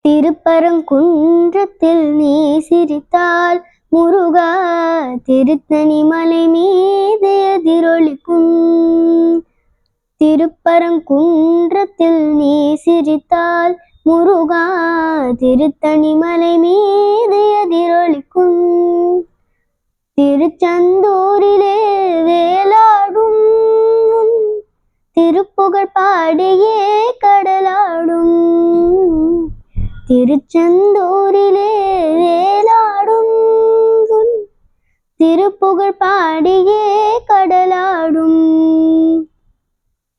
திருப்பரங்குன்றத்தில் நீ சிரித்தால் முருகா திருத்தணி மலை மீது எதிரொலிக்கும். திருப்பரங்குன்றத்தில் நீ சிரித்தால் முருகா திருத்தணி மலை மீது எதிரொலிக்கும். திருச்செந்தூரிலே வேலாடும் திருப்புகழ் பாடியே கடலாடும். திருச்செந்தூரிலே வேலாடும் திருப்புகழ் பாடியே கடலாடும்.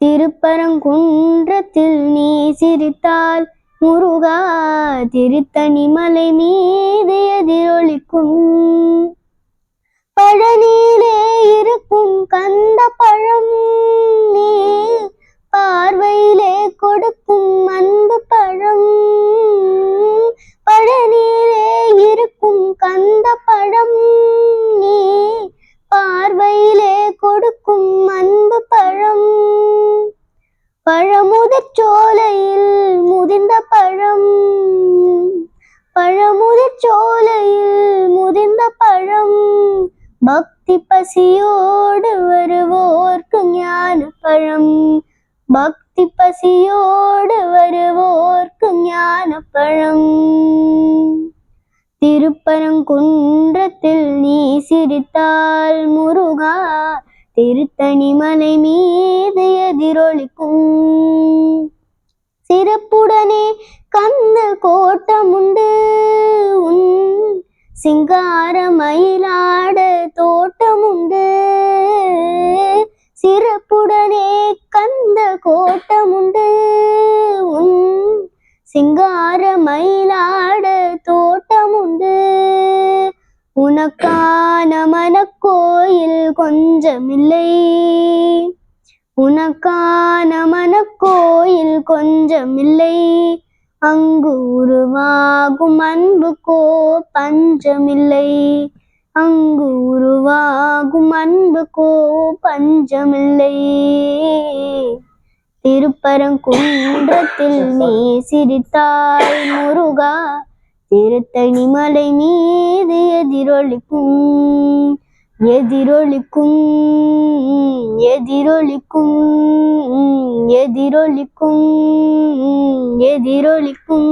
திருப்பரங்குன்றத்தில் நீ சிரித்தால் முருகா திருத்தணி மலை மீது எதிரொலிக்கும். பழனியிலே இருக்கும் கந்த பழம் நீ பார்வையிலே கொடுக்கும் அன்பு பழம். பழனியிலே இருக்கும் கந்த பழம் நீ பார்வையிலே கொடுக்கும் அன்பு பழம். பழமுதிர் சோலையில் முதிர்ந்த பழம். பழமுதிர் சோலையில் முதிர்ந்த பழம். பக்தி பசியோடு வருவோர்க்கு ஞான பழம். பக்தி பசியோடு வருவோர்க்கு ஞான பழம். திருப்பரங்குன்றத்தில் நீ சிரித்தால் முருகா திருத்தணி மலை மீது எதிரொலிக்கும். சிறப்புடனே கந்த கோட்டமுண்டு உன் சிங்கார மயிலாட தோட்டமுண்டு. சிறப்புடனே கந்த கோட்டமுண்டு உன் சிங்கார மயிலாட தோட்டமுண்டு. உனக்கான மனக்கோயில் கொஞ்சமில்லை. உனக்கான மனக்கோயில் கொஞ்சமில்லை. அங்கு உருவாகும் அன்புக்கோ பஞ்சமில்லை. அங்கு உருவாகும் அன்புக்கோ பஞ்சமில்லை. திருப்பரங்குன்றத்தில் நீ சிரித்தால் முருகா திருத்தணி மலை மீது எதிரொலிக்கும். எதிரொலிக்கும் எதிரொலிக்கும் எதிரொலிக்கும் எதிரொலிக்கும்.